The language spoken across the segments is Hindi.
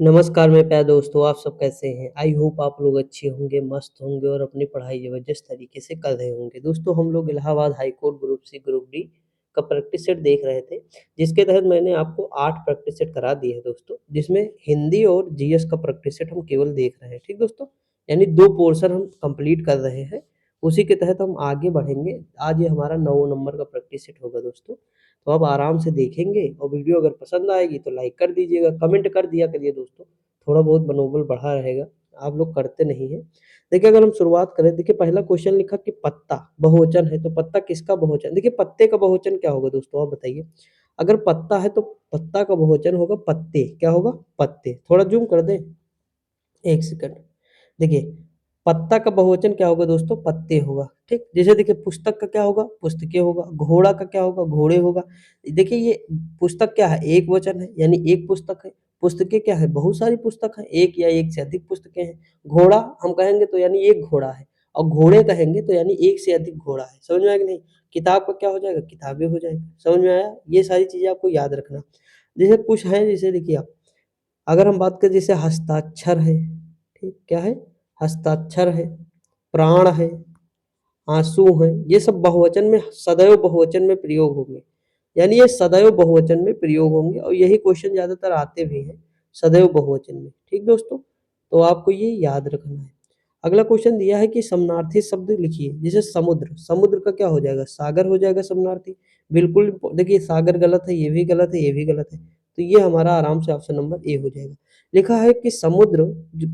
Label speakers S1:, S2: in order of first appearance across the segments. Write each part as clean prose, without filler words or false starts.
S1: नमस्कार मेरे प्यारे दोस्तों, आप सब कैसे हैं? आई होप आप लोग अच्छे होंगे, मस्त होंगे और अपनी पढ़ाई ज़बरदस्त तरीके से कर रहे होंगे। दोस्तों हम लोग Allahabad high court group C, group D का प्रैक्टिस सेट देख रहे थे, जिसके तहत मैंने आपको 8 प्रैक्टिस सेट करा दिए हैं दोस्तों, जिसमें हिंदी और जीएस का प्रैक्टिस सेट हम केवल देख रहे हैं, ठीक दोस्तों? यानी 2 पोर्शन हम कंप्लीट कर रहे हैं, उसी के तहत हम आगे बढ़ेंगे। आज ये हमारा 9 नंबर का प्रैक्टिस सेट होगा दोस्तों। तो आप आराम से देखेंगे और वीडियो अगर पसंद आएगी तो लाइक कर दीजिएगा, कमेंट कर दिया करिए दोस्तों, थोड़ा बहुत मनोबल बढ़ा रहेगा, आप लोग करते नहीं हैं। देखिए अगर हम शुरुआत करें, देखिए पहला क्वेश्चन लिखा कि पत्ता बहुवचन है, तो पत्ता किसका बहुवचन? देखिए पत्ते का बहुवचन क्या होगा दोस्तों, आप बताइए? अगर पत्ता है तो पत्ता का बहुवचन होगा पत्ते, क्या होगा? पत्ते। थोड़ा जूम कर दें, 1 सेकंड। देखिए, पत्ता का बहुवचन क्या होगा दोस्तों? पत्ते होगा, ठीक? जैसे देखिए पुस्तक का क्या होगा? पुस्तकें होगा, घोड़ा का क्या होगा? घोड़े होगा। देखिए ये पुस्तक क्या है? एक वचन है, यानी एक पुस्तक है। पुस्तकें क्या है? बहुत सारी पुस्तक है, एक या एक से अधिक पुस्तकें हैं। घोड़ा हम कहेंगे तो यानी एक घोड़ा है, और घोड़े कहेंगे तो यानी एक से अधिक घोड़ा है। समझ में आया कि नहीं? किताब का क्या हो जाएगा? किताबें हो जाएगा। समझ में आया? ये सारी चीज़ें आपको याद रखना। जैसे कुछ हैं, जैसे देखिए आप, अगर हम बात करें जैसे हस्ताक्षर है, ठीक, क्या है? हस्ताक्षर है, प्राण है, आँसू है, ये सब बहुवचन में, सदैव बहुवचन में प्रयोग होंगे। यानी ये सदैव बहुवचन में प्रयोग होंगे और यही क्वेश्चन ज़्यादातर आते भी हैं, सदैव बहुवचन में। ठीक दोस्तों? तो आपको ये याद रखना है। अगला क्वेश्चन दिया है कि समानार्थी शब्द लिखिए। जैसे समुद्र, समुद्र का क्या हो जाएगा? सागर हो जाएगा समानार्थी। बिल्कुल देखिए सागर गलत है, ये भी गलत है, ये भी गलत है। तो ये हमारा आराम से ऑप्शन नंबर ए हो जाएगा। लिखा है कि समुद्र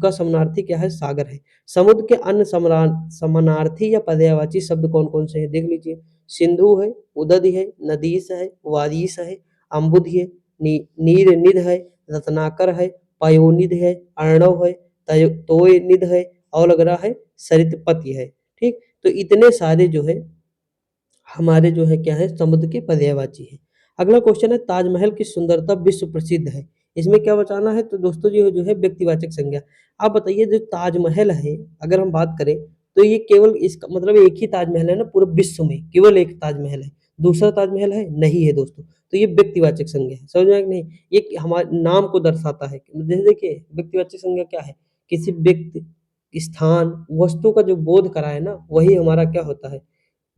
S1: का समानार्थी क्या है? सागर है। समुद्र के अन्य समानार्थी या पर्यायवाची शब्द कौन-कौन से हैं? देख लीजिए। सिंधु है, उदध है, नदीस है, वारिस है, अम्बुद है, नीरनिध है, रत्नाकर है, पयोनिध है, अर्णव है, तोयनिध है, और लग रहा है सरितपति है। ठीक? तो इतने सारे जो है हमारे जो है क्या है, समुद्र के पर्यायवाची है। अगला क्वेश्चन है ताजमहल की सुंदरता विश्व प्रसिद्ध है। इसमें क्या बचाना है? तो दोस्तों जी जो है व्यक्तिवाचक संज्ञा। आप बताइए जो ताजमहल है, अगर हम बात करें तो ये केवल इसका मतलब एक ही ताजमहल है ना पूरे विश्व में, केवल एक ताजमहल है। दूसरा ताजमहल है? नहीं है दोस्तों। तो ये व्यक्तिवाचक संज्ञा है। समझ में आया कि नहीं? ये हमारे नाम को दर्शाता है। जैसे देखिए व्यक्तिवाचक संज्ञा क्या है? किसी व्यक्ति, स्थान, वस्तु का जो बोध कराए ना, वही हमारा क्या होता है?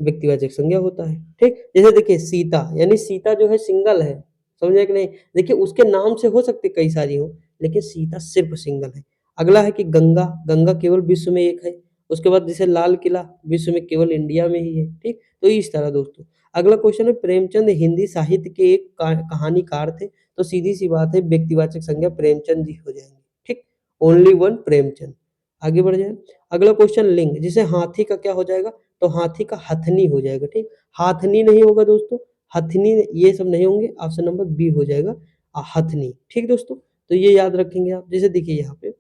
S1: व्यक्तिवाचक संज्ञा होता है। ठीक? जैसे देखिए सीता, यानी सीता जो है सिंगल है। समझ में आया कि नहीं? देखिए उसके नाम से हो सकते कई सारी हो, लेकिन सीता सिर्फ सिंगल है। अगला है कि गंगा, गंगा केवल विश्व में एक है। उसके बाद जैसे लाल किला विश्व में केवल इंडिया में ही है। ठीक? तो इस तरह दोस्तों। अगला क्वेश्चन है प्रेमचंद हिंदी साहित्य के एक कहानीकार थे। तो सीधी सी बात है व्यक्तिवाचक संज्ञा प्रेमचंद जी हो जाएंगे। ठीक? Only one Premchand. आगे बढ़ जाए। अगला क्वेश्चन लिंग, जैसे हाथी का क्या हो जाएगा? तो हाथी का हथनी हो जाएगा। ठीक? हाथनी नहीं होगा दोस्तों, हथनी ये सब नहीं होंगे, ऑप्शन नंबर बी हो जाएगा हथनी। ठीक दोस्तों? तो ये याद रखेंगे आप। जैसे देखिए यहाँ पे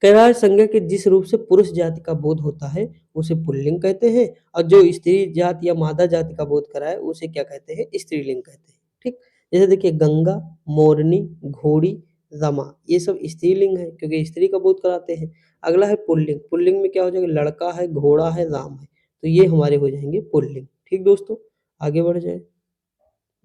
S1: कैरार संज्ञा के जिस रूप से पुरुष जाति का बोध होता है उसे पुल्लिंग कहते हैं, और जो स्त्री जाति या मादा जाति का बोध कराए उसे क्या कहते हैं? स्त्रीलिंग कहते हैं। ठीक? जैसे देखिए गंगा, मोरनी, घोड़ी, रमा, ये सब स्त्रीलिंग है क्योंकि स्त्री का बोध कराते हैं। अगला है पुल्लिंग, पुल्लिंग में क्या हो जाएगा? लड़का है, घोड़ा है, राम है। तो ये हमारे हो जाएंगे पुल्लिंग। ठीक दोस्तों? आगे बढ़ जाए,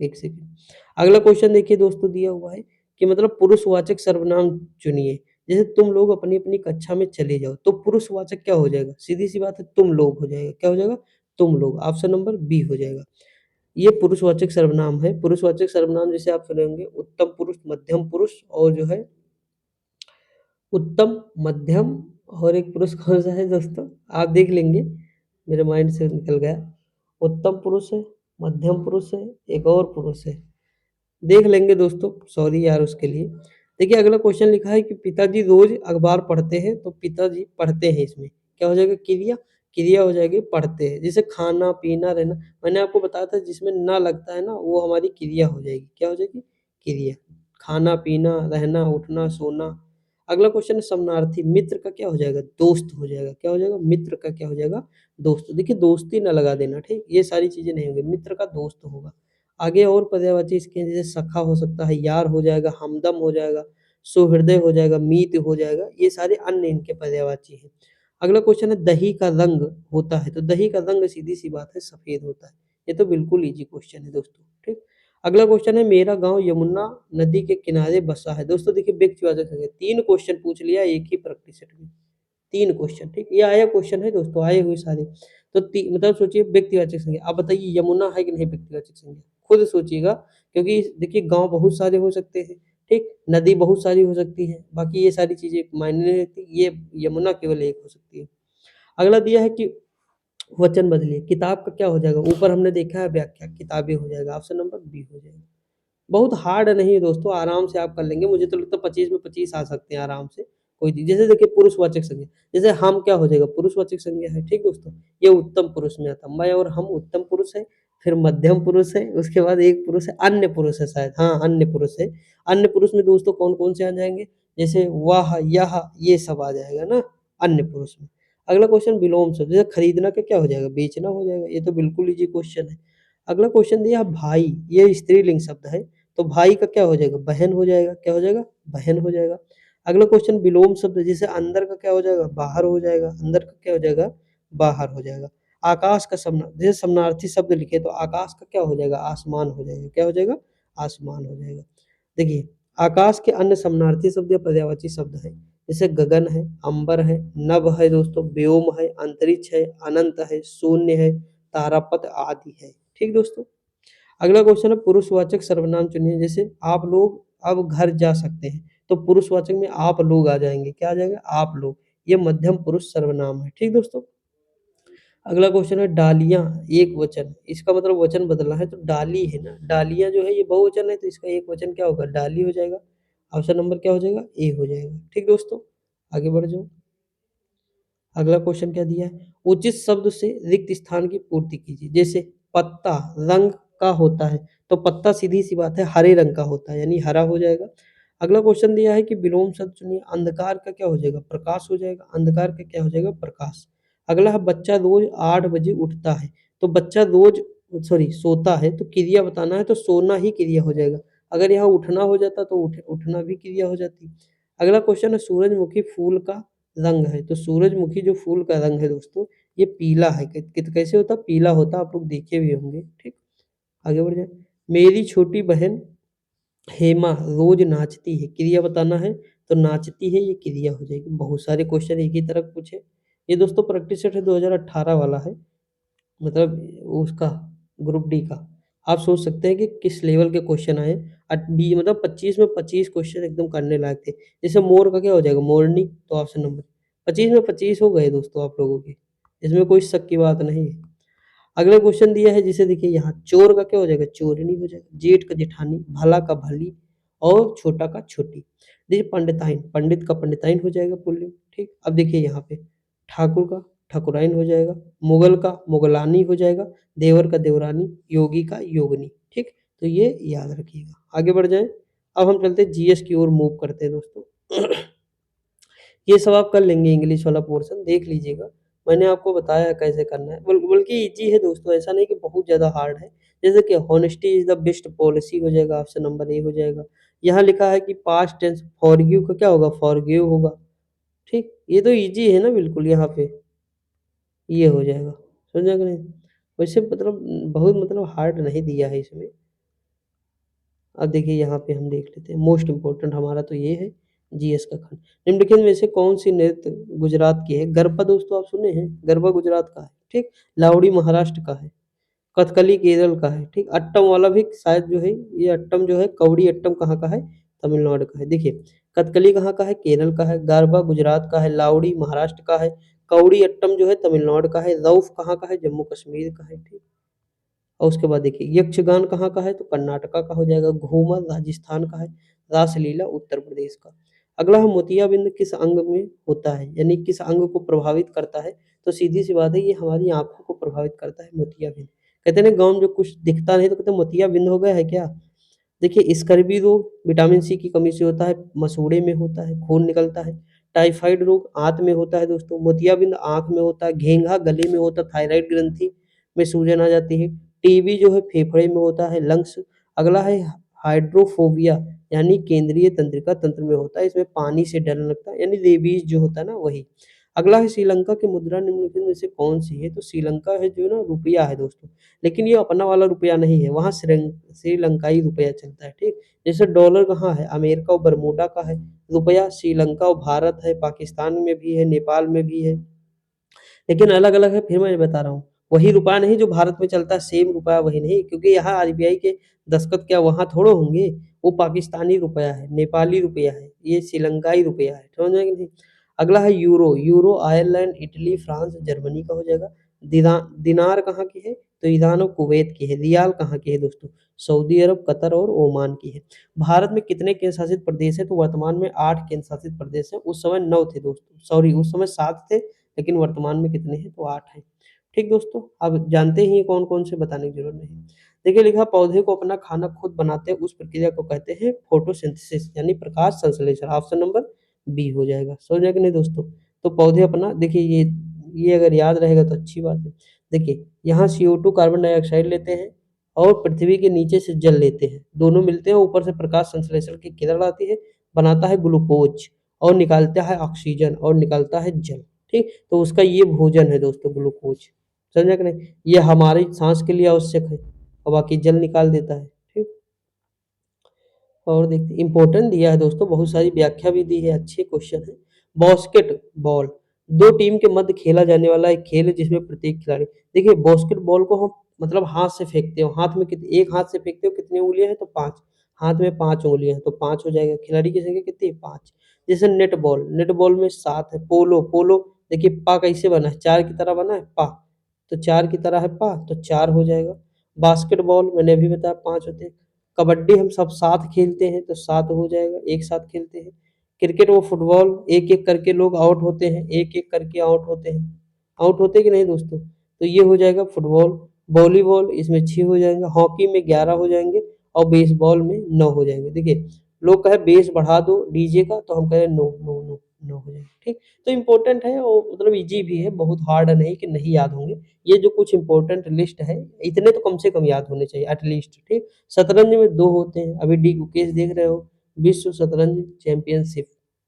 S1: 1 सेकंड। अगला क्वेश्चन देखिए दोस्तों दिया हुआ है कि मतलब पुरुषवाचक सर्वनाम चुनिए। जैसे तुम लोग अपनी-अपनी कक्षा में चले जाओ, तो पुरुषवाचक क्या हो जाएगा? सीधी-सी बात है तुम लोग हो जाएगा। क्या हो जाएगा? तुम लोग। ऑप्शन नंबर बी हो जाएगा। ये पुरुषवाचक सर्वनाम है। पुरुषवाचक सर्वनाम जैसे आप सुने होंगे उत्तम पुरुष, मध्यम पुरुष और जो है उत्तम, मध्यम, और एक पुरुष कौन-सा है दोस्तों? आप देख लेंगे, मेरे माइंड से निकल गया। उत्तम पुरुष है, मध्यम पुरुष है, एक और पुरुष है। देख लेंगे दोस्तों, सॉरी यार उसके लिए। देखिए अगला क्वेश्चन लिखा है कि पिताजी रोज अखबार पढ़ते हैं, तो पिताजी पढ़ते हैं इसमें क्या हो जाएगा? क्रिया, क्रिया हो जाएगी पढ़ते हैं। जैसे खाना पीना रहना, मैंने आपको बताया था जिसमें ना लगता है ना वो हमारी क्रिया हो जाएगी। क्या हो जाएगी? क्रिया। खाना पीना, रहना, उठना, सोना। अगला क्वेश्चन है समानार्थी, मित्र का क्या हो जाएगा? दोस्त हो जाएगा। क्या हो जाएगा? मित्र का क्या हो जाएगा? दोस्त। देखिए दोस्ती ना लगा देना, ठीक? ये सारी चीजें नहीं होंगी, मित्र का दोस्त होगा। आगे और पर्यायवाची इसके जैसे सखा हो सकता है, यार हो जाएगा, हमदम हो जाएगा, सुहृदय हो जाएगा, मीत हो जाएगा, ये सारे अन्य इनके पर्यायवाची हैं। अगला क्वेश्चन है दही का रंग होता है, तो दही का रंग सीधी सी बात है सफेद होता है। ये तो बिल्कुल इजी क्वेश्चन है दोस्तों। ठीक? अगला क्वेश्चन है मेरा गाँव यमुना नदी के किनारे बसा है। दोस्तों देखिए व्यक्तिवाचक संज्ञा 3 क्वेश्चन पूछ लिया एक ही प्रैक्टिस सेट में। 3 क्वेश्चन ठीक, ये आया क्वेश्चन है दोस्तों, आए हुए सारे। तो मतलब सोचिए व्यक्तिवाचक संज्ञा। अब बताइए यमुना है कि नहीं व्यक्तिवाचक संज्ञा? खुद सोचिएगा, क्योंकि देखिए गाँव बहुत सारे हो सकते हैं, ठीक? नदी बहुत सारी हो सकती है, बाकी ये सारी चीज़ें मायने नहीं रखती, ये यमुना केवल एक हो सकती है। अगला दिया है कि वचन बदलिए, किताब का क्या हो जाएगा? ऊपर हमने देखा है व्याख्या, किताबें हो जाएगा, ऑप्शन नंबर बी हो जाएगा। बहुत हार्ड नहीं है दोस्तों, आराम से आप कर लेंगे। मुझे तो लगता है 25 में 25 आ सकते हैं आराम से, कोई चीज़। जैसे देखिए पुरुषवाचक संज्ञा, जैसे हम क्या हो जाएगा? पुरुषवाचक संज्ञा है, ठीक दोस्तों? ये उत्तम पुरुष में आता है। मैं और हम उत्तम पुरुष है, फिर मध्यम पुरुष है, उसके बाद एक पुरुष है, अन्य पुरुष है शायद, हाँ, अन्य पुरुष है। अन्य पुरुष में दोस्तों कौन-कौन से आ जाएँगे? जैसे वह, यह, ये सब आ जाएगा ना अन्य पुरुष में। अगला क्वेश्चन विलोम शब्द, जैसे खरीदना का क्या हो जाएगा? बेचना हो जाएगा। ये तो बिल्कुल ईज़ी क्वेश्चन है। अगला क्वेश्चन दिया भाई, ये स्त्रीलिंग शब्द है, तो भाई का क्या हो जाएगा? बहन हो जाएगा। क्या हो जाएगा? बहन हो जाएगा। अगला क्वेश्चन विलोम शब्द, जैसे अंदर का क्या हो जाएगा? बाहर हो जाएगा। अंदर का क्या हो जाएगा? बाहर हो जाएगा। आकाश का जैसे समानार्थी शब्द लिखे तो आकाश का क्या हो जाएगा? आसमान हो जाएगा। क्या हो जाएगा? आसमान हो जाएगा। देखिए आकाश के अन्य समानार्थी शब्द या पर्यायवाची शब्द हैं, जैसे गगन है, अंबर है, नभ है दोस्तों, व्योम है, अंतरिक्ष है, अनंत है, शून्य है, तारापथ आदि है। ठीक दोस्तों? अगला क्वेश्चन है पुरुषवाचक सर्वनाम चुनिए, जैसे आप लोग अब घर जा सकते हैं, तो पुरुषवाचक में आप लोग आ जाएँगे। क्या आ जाएगा? आप लोग। ये मध्यम पुरुष सर्वनाम है। ठीक दोस्तों? अगला क्वेश्चन है डालियाँ एक वचन, इसका मतलब वचन बदलना है, तो डाली है ना, डालियाँ जो है ये बहुवचन है, तो इसका एक वचन क्या होगा? डाली हो जाएगा। ऑप्शन नंबर क्या हो जाएगा? ए हो जाएगा। ठीक दोस्तों? आगे बढ़ जाओ। अगला क्वेश्चन क्या दिया है? उचित शब्द से रिक्त स्थान की पूर्ति कीजिए। जैसे पत्ता रंग का होता है, तो पत्ता सीधी सी बात है हरे रंग का होता है, यानी हरा हो जाएगा। अगला क्वेश्चन दिया है कि विलोम शब्द चुनिए, अंधकार का क्या हो जाएगा? प्रकाश हो जाएगा। अंधकार का क्या हो जाएगा? प्रकाश। अगला है बच्चा रोज 8 बजे उठता है, तो बच्चा रोज सोता है, तो क्रिया बताना है, तो सोना ही क्रिया हो जाएगा। अगर यहाँ उठना हो जाता तो उठना भी क्रिया हो जाती। अगला क्वेश्चन है सूरजमुखी फूल का रंग है, तो सूरजमुखी जो फूल का रंग है दोस्तों, ये पीला है। कैसे होता है? पीला होता है, आप लोग देखे भी होंगे। ठीक, आगे बढ़ जाए। मेरी छोटी बहन हेमा रोज नाचती है, क्रिया बताना है, तो नाचती है ये क्रिया हो जाएगी। बहुत सारे क्वेश्चन एक ही तरह पूछे। ये दोस्तों प्रैक्टिस सेट है 2018 वाला है, मतलब उसका ग्रुप डी का। आप सोच सकते हैं कि किस लेवल के क्वेश्चन आए। बी मतलब 25 में 25 क्वेश्चन एकदम करने लायक थे। जैसे मोर का क्या हो जाएगा? मोरनी, तो ऑप्शन नंबर 25 में 25 हो गए दोस्तों आप लोगों के, इसमें कोई शक की बात नहीं है। अगला क्वेश्चन दिया है जिसे देखिए यहाँ, चोर का क्या हो जाएगा? चोरनी हो जाएगा। जेठ का जेठानी, भला का भली, और छोटा का छोटी। देखिए पंडिताइन, पंडित का पंडिताइन हो जाएगा पुल्लिंग। ठीक, अब देखिए यहाँ पे ठाकुर का ठाकुराइन हो जाएगा, मुगल का मुगलानी हो जाएगा, देवर का देवरानी, योगी का योगनी। ठीक, तो ये याद रखिएगा। आगे बढ़ जाए। अब हम चलते हैं जीएस की ओर मूव करते हैं दोस्तों। ये सब आप कर लेंगे, इंग्लिश वाला पोर्शन देख लीजिएगा। मैंने आपको बताया है कैसे करना है, बल्कि ईज़ी है दोस्तों, ऐसा नहीं कि बहुत ज़्यादा हार्ड है। जैसे कि honesty is the best policy हो जाएगा, ऑप्शन नंबर ए हो जाएगा। यहाँ लिखा है कि पास्ट टेंस फॉरगिव का क्या होगा? फॉरगिव होगा। ठीक, ये तो ईज़ी है ना बिल्कुल यहाँ पे, ये हो जाएगा। समझा कि नहीं? वैसे मतलब बहुत मतलब हार्ड नहीं दिया है इसमें। अब देखिए यहाँ पे हम देख लेते हैं, मोस्ट इम्पोर्टेंट हमारा तो ये है जीएस का खंड। निम्नलिखित में से कौन सी नृत्य गुजरात की है? गरबा दोस्तों आप सुने हैं? गरबा गुजरात का है, ठीक। लावड़ी महाराष्ट्र का है, कथकली केरल का है, ठीक। अट्टम वाला भी शायद जो है, ये अट्टम जो है, कवड़ी अट्टम कहाँ का है? तमिलनाडु का है। देखिए कथकली कहाँ का है? केरल का है। गरबा गुजरात का है। लावड़ी महाराष्ट्र का है। कवड़ी अट्टम जो है तमिलनाडु का है। रऊफ कहाँ का है? जम्मू कश्मीर का है, ठीक। और उसके बाद देखिए यक्षगान कहाँ का है? तो कर्नाटका का हो जाएगा। घूमर राजस्थान का है। रासलीला उत्तर प्रदेश का। अगला है मोतियाबिंद किस अंग में होता है, यानी किस अंग को प्रभावित करता है? तो सीधी सी बात है, ये हमारी आंखों को प्रभावित करता है मोतियाबिंद। कहते हैं ना गाँव में जो कुछ दिखता नहीं तो कहते हैं मोतियाबिंद हो गया है क्या। देखिए स्कर्वी रोग विटामिन सी की कमी से होता है, मसूड़े में होता है, खून निकलता है। टाइफाइड रोग आंत में होता है दोस्तों, मोतियाबिंद आंख में होता है, घेंघा गले में होता है, थायराइड ग्रंथि में सूजन आ जाती है, टीबी जो है फेफड़े में होता है, लंग्स। अगला है हाइड्रोफोबिया, यानी केंद्रीय तंत्रिका तंत्र में होता है, इसमें पानी से डर लगता है, यानी रेबीज जो होता है ना वही। अगला है श्रीलंका की मुद्रा निम्नलिखित में से कौन-सी है? तो श्रीलंका है जो ना रुपया है दोस्तों, लेकिन ये अपना वाला रुपया नहीं है, वहाँ श्रीलंकाई रुपया चलता है, ठीक? जैसे डॉलर कहाँ है? अमेरिका और बरमूडा का है, रुपया श्रीलंका और भारत है, पाकिस्तान में भी है, नेपाल में भी है। लेकिन अलग-अलग है, फिर मैं बता रहा हूँ। वही रुपया नहीं जो भारत में चलता है, सेम रुपया वही नहीं, क्योंकि यहाँ आरबीआई के दस्तखत क्या वहाँ थोड़े होंगे। वो पाकिस्तानी रुपया है, नेपाली रुपया है, ये श्रीलंकाई रुपया है, समझ में आई कि नहीं? अगला है euro, euro Ireland, Italy, France, Germany का हो जाएगा। दिनार कहाँ की है? तो ईरान और कुवैत की है। रियाल कहाँ की है दोस्तों? सऊदी अरब, कतर और ओमान की है। भारत में कितने केंद्र शासित प्रदेश हैं? तो वर्तमान में 8 केंद्र शासित प्रदेश हैं, उस समय 9 थे दोस्तों, सॉरी उस समय 7 थे, लेकिन वर्तमान में कितने हैं? तो 8 हैं। ठीक दोस्तों, अब जानते ही कौन-कौन से बताने की ज़रूरत नहीं। देखिए लिखा पौधे को अपना खाना खुद बनाते हैं उस प्रक्रिया को कहते हैं फोटोसिंथेसिस यानी प्रकाश संश्लेषण। ऑप्शन नंबर बी हो जाएगा। समझ में कि नहीं दोस्तों? तो पौधे अपना देखिए ये अगर याद रहेगा तो अच्छी बात है। देखिए यहाँ CO2 कार्बन डाइऑक्साइड लेते हैं और पृथ्वी के नीचे से जल लेते हैं। दोनों मिलते हैं, ऊपर से प्रकाश संश्लेषण की किरण आती है, बनाता है ग्लूकोज और निकालता है ऑक्सीजन और निकलता है जल। ठीक? तो उसका ये भोजन है दोस्तों ग्लूकोज। समझा कि नहीं? ये हमारी सांस के लिए आवश्यक है और बाकी जल निकाल देता है। ठीक? और देखते इंपॉर्टेंट दिया है दोस्तों, बहुत सारी व्याख्या भी दी है, अच्छे क्वेश्चन है। बास्केटबॉल दो टीम के मध्य खेला जाने वाला एक खेल है जिसमें प्रत्येक खिलाड़ी देखिए बास्केटबॉल को हम मतलब हाथ से फेंकते हो, हाथ में एक हाथ से फेंकते हो कितनी उंगलियां हैं? तो 5। हाथ में 5 उंगलियां हैं तो 5 हो जाएगा। खिलाड़ी की संख्या कितनी है? 5। जैसे नेटबॉल में 7 है। पोलो देखिए पा कैसे बना है? 4 की तरह बना है पा, तो 4 की तरह है पा तो 4 हो जाएगा। बास्केटबॉल मैंने अभी बताया 5 होते हैं। कबड्डी हम सब साथ खेलते हैं तो 7 हो जाएगा, एक साथ खेलते हैं। क्रिकेट व फुटबॉल एक-एक करके लोग आउट होते हैं, एक-एक करके आउट होते हैं। आउट होते हैं कि नहीं दोस्तों? तो ये हो जाएगा फुटबॉल। वॉलीबॉल इसमें 6 हो जाएँगे, हॉकी में 11 हो जाएँगे और बेसबॉल में 9 हो जाएँगे। देखिए, लोग कहे बेस बढ़ा दो डीजे का तो हम कह रहे नो, नो, नो, नो हो जाएगा, ठीक? तो इम्पोर्टेंट है और मतलब ईज़ी भी है, बहुत हार्ड नहीं कि नहीं याद होंगे। ये जो कुछ इम्पोर्टेंट लिस्ट है, इतने तो कम से कम याद होने चाहिए एट लीस्ट, ठीक? शतरंज में 2 होते हैं, अभी डी गुकेश देख रहे हो, विश्व शतरंज चैंपियनशिप,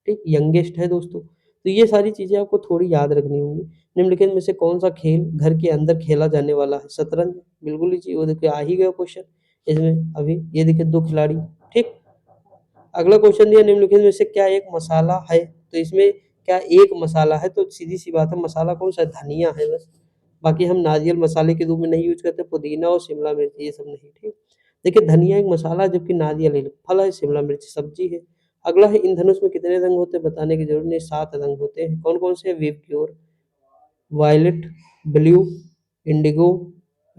S1: ठीक? यंगेस्ट है दोस्तों। तो ये सारी चीज़ें आपको थोड़ी याद रखनी होंगी। निम्नलिखित में से कौन-सा खेल घर के अंदर खेला जाने वाला है? शतरंज, बिल्कुल ईज़ी वो देखिए आ ही गया क्वेश्चन इसमें अभी, ये देखिए 2 खिलाड़ी, ठीक? अगला क्वेश्चन दिया निम्नलिखित में से क्या एक मसाला है? तो इसमें क्या एक मसाला है? तो सीधी-सी बात है मसाला कौन-सा है? धनिया है बस। बाकी हम नारियल मसाले के रूप में नहीं यूज़ करते, पुदीना और शिमला मिर्च ये सब नहीं, ठीक? देखिए धनिया एक मसाला है जबकि नारियल एक फल है, शिमला मिर्च सब्ज़ी है। अगला है इंद्रधनुष में कितने रंग होते हैं? बताने की ज़रूरत नहीं, 7 रंग होते हैं। कौन-कौन से? VIBGYOR, violet, blue, indigo,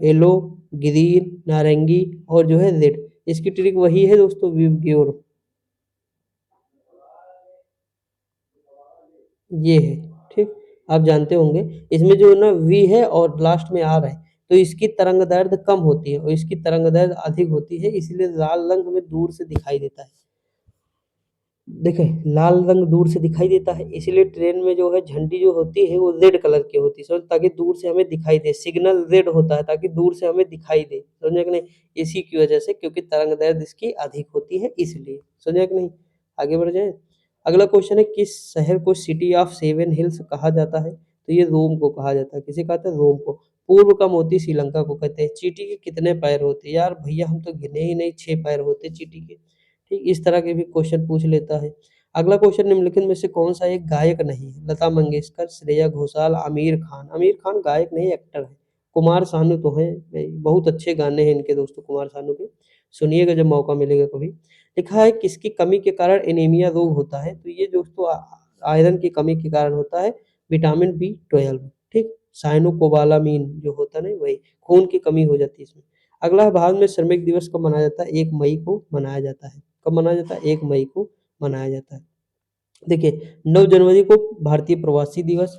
S1: yellow, green, नारंगी और जो है रेड। इसकी ट्रिक वही है दोस्तों विबग्योर। ये है, ठीक? आप जानते होंगे इसमें जो ना वी है और लास्ट में आर है, तो इसकी तरंग दैर्ध्य कम होती है और इसकी तरंग दैर्ध्य अधिक होती है, इसलिए लाल रंग हमें दूर से दिखाई देता है। देखें, लाल रंग दूर से दिखाई देता है, इसीलिए ट्रेन में जो है झंडी जो होती है वो रेड कलर की होती है, समझ ताकि दूर से हमें दिखाई दे, सिग्नल रेड होता है ताकि दूर से हमें दिखाई दे, समझे कि नहीं? इसी की वजह से क्योंकि तरंग दैर्ध्य इसकी अधिक होती है इसलिए, समझे कि नहीं? आगे बढ़ जाएँ? अगला क्वेश्चन है किस शहर को सिटी ऑफ 7 हिल्स कहा जाता है? तो ये रोम को कहा जाता है, किसे कहते हैं? रोम को। पूर्व का मोती श्रीलंका को कहते हैं। चींटी के कितने पैर होते हैं? यार भैया हम तो गिने ही नहीं 6 पैर होते चींटी के। ठीक, इस तरह के भी क्वेश्चन पूछ लेता है। अगला क्वेश्चन निम्नलिखित में से कौन-सा एक गायक नहीं है? लता मंगेशकर, श्रेया घोषाल, आमिर खान। आमिर खान गायक नहीं एक्टर है। कुमार सानू तो हैं, बहुत अच्छे गाने हैं इनके दोस्तों कुमार सानू के। सुनिएगा जब मौका मिलेगा कभी। लिखा है किसकी कमी के कारण एनीमिया रोग होता है? तो ये दोस्तों आयरन की कमी के कारण होता है, विटामिन B12, ठीक? साइनोकोबालामिन जो होता है ना वही, खून की कमी हो जाती है इसमें। अगला है भारत में श्रमिक दिवस कब मनाया जाता है? 1 मई को मनाया जाता है। कब मनाया जाता है? 1 मई को मनाया जाता है। देखिए 9 जनवरी को भारतीय प्रवासी दिवस,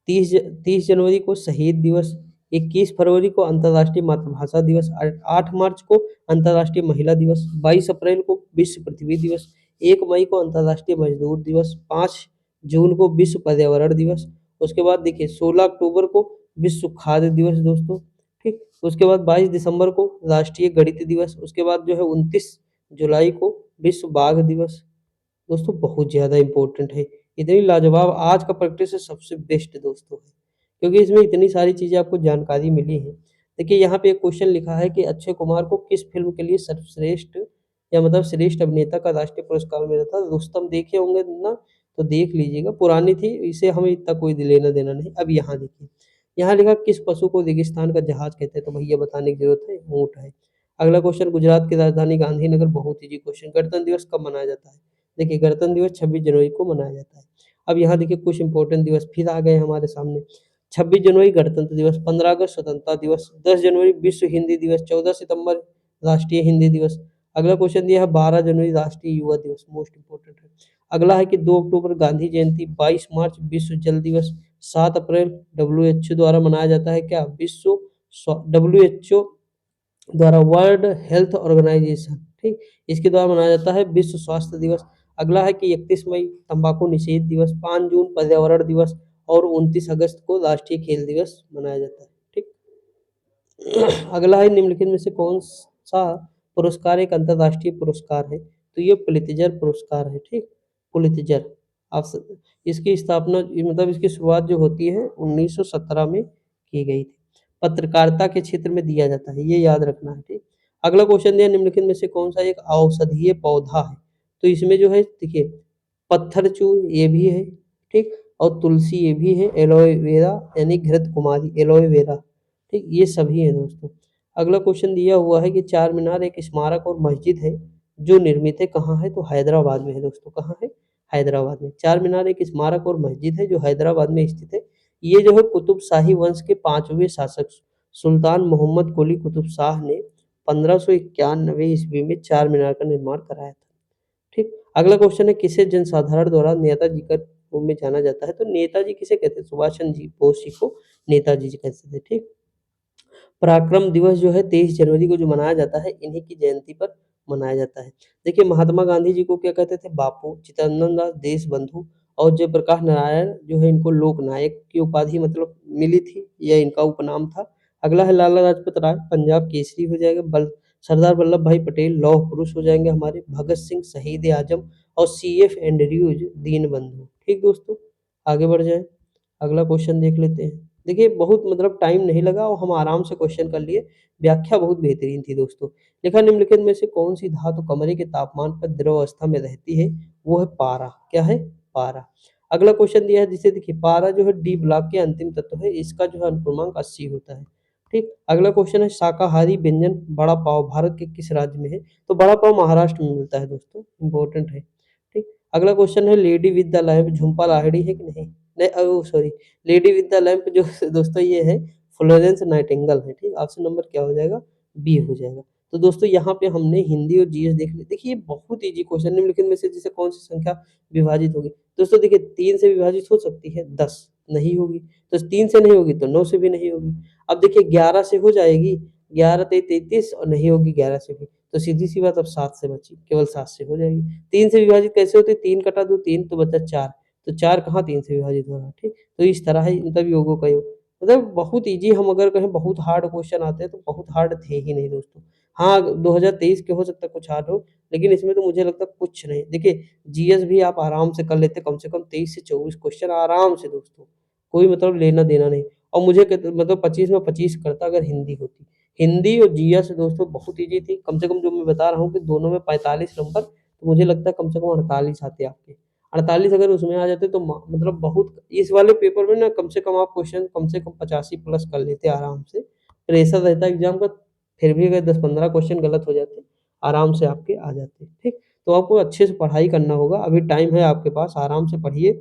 S1: 30 जनवरी को शहीद दिवस, 21 फरवरी को अंतर्राष्ट्रीय मातृभाषा दिवस, 8 मार्च को अंतर्राष्ट्रीय महिला दिवस, 22 अप्रैल को विश्व पृथ्वी दिवस, 1 मई को अंतर्राष्ट्रीय मजदूर दिवस, 5 जून को विश्व पर्यावरण दिवस, उसके बाद देखिए 16 अक्टूबर को विश्व खाद्य दिवस दोस्तों, ठीक? उसके बाद 22 दिसंबर को राष्ट्रीय गणित दिवस, उसके बाद जो है 29 जुलाई को विश्व बाघ दिवस। दोस्तों बहुत ज़्यादा इम्पोर्टेंट है। इतनी लाजवाब आज का प्रैक्टिस सबसे बेस्ट दोस्तों है, क्योंकि इसमें इतनी सारी चीज़ें आपको जानकारी मिली है। देखिए यहाँ पे एक क्वेश्चन लिखा है कि अक्षय कुमार को किस फ़िल्म के लिए सर्वश्रेष्ठ या मतलब श्रेष्ठ अभिनेता का राष्ट्रीय पुरस्कार मिला था? रुस्तम देखे होंगे ना, तो देख लीजिएगा, पुरानी थी, इसे हमें इतना कोई लेना-देना नहीं। अब यहाँ देखिए, यहाँ लिखा किस पशु को रेगिस्तान का जहाज कहते हैं? तो भैया बताने की ज़रूरत है, ऊँट है। अगला क्वेश्चन गुजरात की राजधानी गांधीनगर, बहुत ईज़ी क्वेश्चन। गणतंत्र दिवस कब मनाया जाता है? देखिए गणतंत्र दिवस 26 जनवरी को मनाया जाता है। अब यहाँ देखिए कुछ इम्पोर्टेंट दिवस फिर आ गए हमारे सामने। 26 जनवरी गणतंत्र दिवस, 15 अगस्त स्वतंत्रता दिवस, 10 जनवरी विश्व हिंदी दिवस, 14 सितंबर राष्ट्रीय हिंदी दिवस। अगला क्वेश्चन दिया है 12 जनवरी राष्ट्रीय युवा दिवस, मोस्ट इम्पोर्टेंट है। अगला है कि 2 अक्टूबर गांधी जयंती, 22 मार्च विश्व जल दिवस, 7 अप्रैल डब्ल्यूएचओ द्वारा मनाया जाता है क्या? डब्ल्यूएचओ द्वारा वर्ल्ड हेल्थ ऑर्गेनाइजेशन, ठीक, इसके द्वारा मनाया जाता है विश्व स्वास्थ्य दिवस। अगला है कि 31 मई तंबाकू निषेध दिवस, 5 जून पर्यावरण दिवस और 29 अगस्त को राष्ट्रीय खेल दिवस मनाया जाता है, ठीक। अगला है निम्नलिखित में से कौन सा पुरस्कार एक अंतर्राष्ट्रीय पुरस्कार है? तो ये पुलित्जर पुरस्कार है, ठीक, पुलित्जर। आप इसकी स्थापना मतलब इसकी शुरुआत जो होती है 1917 में की गई थी। पत्रकारिता के क्षेत्र में दिया जाता है, ये याद रखना है, ठीक। अगला क्वेश्चन दिया निम्नलिखित में से कौन सा एक औषधीय पौधा है? तो इसमें जो है देखिए पत्थर चूर ये भी है, ठीक, और तुलसी ये भी है, एलोवेरा यानी घृत कुमारी एलोवेरा, ठीक, ये सभी हैं दोस्तों। अगला क्वेश्चन दिया हुआ है कि चार मीनार एक स्मारक और मस्जिद है जो निर्मित है कहाँ है? तो हैदराबाद में है दोस्तों। कहाँ है? हैदराबाद में। चार मीनार एक स्मारक और मस्जिद है जो हैदराबाद में स्थित है। ये जो है कुतुब शाही वंश के 5वें शासक सुल्तान मोहम्मद कुली कुतुब शाह ने 1591 ईस्वी में चार मीनार का निर्माण कराया था, ठीक। अगला क्वेश्चन है किसे जनसाधारण द्वारा नेताजी के रूप में जाना जाता है? तो नेताजी किसे कहते हैं? सुभाष चंद्र जी बोस जी को नेताजी जी कहते थे, ठीक। पराक्रम दिवस जो है 23 जनवरी को जो मनाया जाता है इन्हीं की जयंती पर मनाया जाता है। देखिए महात्मा गांधी जी को क्या कहते थे? बापू, चित्तरंजन दास देश बंधु और जयप्रकाश नारायण जो है इनको लोकनायक की उपाधि मतलब मिली थी, यह इनका उपनाम था। अगला है लाला लाजपत राय, पंजाब केसरी हो जाएगा। सरदार वल्लभ भाई पटेल लौह पुरुष हो जाएंगे हमारे। भगत सिंह शहीद आजम और CF एंड्रयूज दीनबंधु, ठीक दोस्तों। आगे बढ़ जाए, अगला क्वेश्चन देख लेते हैं। देखिए बहुत मतलब टाइम नहीं लगा और हम आराम से क्वेश्चन कर लिए। व्याख्या बहुत बेहतरीन थी दोस्तों। लिखा निम्नलिखित में से कौन सी धातु कमरे के तापमान पर द्रव अवस्था में रहती है? वो है पारा। क्या है? पारा। अगला क्वेश्चन दिया है जिसे देखिए पारा जो है डी ब्लॉक के अंतिम तत्व है, इसका जो है अनुक्रमांक 80 होता है, ठीक। अगला क्वेश्चन है शाकाहारी व्यंजन बड़ा पाव भारत के किस राज्य में है? तो बड़ा पाव महाराष्ट्र में मिलता है दोस्तों, इंपॉर्टेंट है, ठीक। अगला क्वेश्चन है lady with the lamp Jhumpa Lahiri है कि नहीं? नहीं, sorry, lady with the lamp जो दोस्तों ये है फ्लोरेंस नाइटिंगेल है, ठीक। ऑप्शन नंबर क्या हो जाएगा? बी हो जाएगा। तो दोस्तों यहाँ पे हमने हिंदी और जीएस देख ली। देखिए ये बहुत इजी क्वेश्चन, निम्नलिखित में से जिसे कौन सी संख्या विभाजित होगी? दोस्तों देखिए 3 से विभाजित हो सकती है, 10 नहीं होगी, तो 3 से नहीं होगी तो 9 से भी नहीं होगी। अब देखिए 11 से हो जाएगी, 11 ते 33 और नहीं होगी 11 से भी, तो सीधी-सी बात अब 7 से बची, केवल 7 से हो जाएगी। 3 से विभाजित कैसे होती है? 3 कटा दो 3 तो बचा 4, तो 4 कहाँ 3 से विभाजित हो रहा है, ठीक। तो इस तरह है मतलब योगों का योग। मतलब बहुत ईज़ी, हम अगर कहें बहुत हार्ड क्वेश्चन आते हैं तो बहुत हार्ड थे ही नहीं दोस्तों। हाँ, 2023 के हो सकता है कुछ हार्ड हो, लेकिन इसमें तो मुझे लगता है कुछ नहीं। देखिए जीएस भी आप आराम से कर लेते, कम से कम 23 से 24 क्वेश्चन आराम से दोस्तों, कोई मतलब लेना-देना नहीं। और मुझे मतलब 25 में 25 करता अगर हिंदी होती। हिंदी और जीएस दोस्तों बहुत ईज़ी थी, कम से कम जो मैं बता रहा हूँ कि दोनों में 45 नंबर, तो मुझे लगता है कम से कम 48 आते आपके। 48 अगर उसमें आ जाते तो मतलब बहुत इस वाले पेपर में ना कम से कम आप क्वेश्चन कम से कम 85 प्लस कर लेते आराम से। प्रेशर रहता है एग्ज़ाम का, फिर भी अगर 10-15 क्वेश्चन गलत हो जाते, आराम से आपके आ जाते, ठीक। तो आपको अच्छे से पढ़ाई करना होगा, अभी टाइम है आपके पास, आराम से पढ़िए।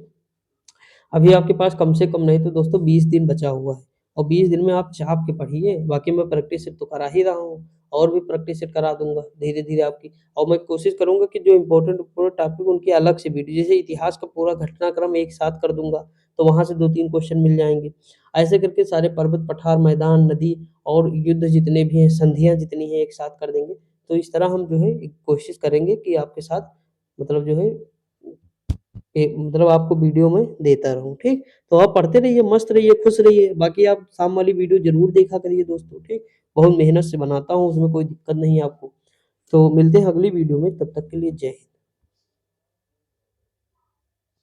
S1: अभी आपके पास कम से कम नहीं तो दोस्तों 20 दिन बचा हुआ है और 20 दिन में आप चाप के पढ़िए। बाकी मैं प्रैक्टिस सेट तो करा ही रहा हूँ और भी प्रैक्टिस सेट करा दूँगा धीरे-धीरे आपकी। और मैं कोशिश करूँगा कि जो इम्पोर्टेंट टॉपिक उनकी अलग से वीडियो, जैसे इतिहास का पूरा घटनाक्रम एक साथ कर दूँगा, तो वहाँ से 2-3 क्वेश्चन मिल जाएँगे। ऐसे करके सारे पर्वत, पठार, मैदान, नदी और युद्ध जितने भी हैं, संधियाँ जितनी हैं एक साथ कर देंगे। तो इस तरह हम जो है एक कोशिश करेंगे कि आपके साथ मतलब जो है मतलब आपको वीडियो में देता रहूँ, ठीक? तो आप पढ़ते रहिए, मस्त रहिए, खुश रहिए। बाकी आप शाम वाली वीडियो ज़रूर देखा करिए दोस्तों, ठीक? बहुत मेहनत से बनाता हूँ, उसमें कोई दिक्कत नहीं है आपको। तो मिलते हैं अगली वीडियो में, तब तक के लिए जय हिंद।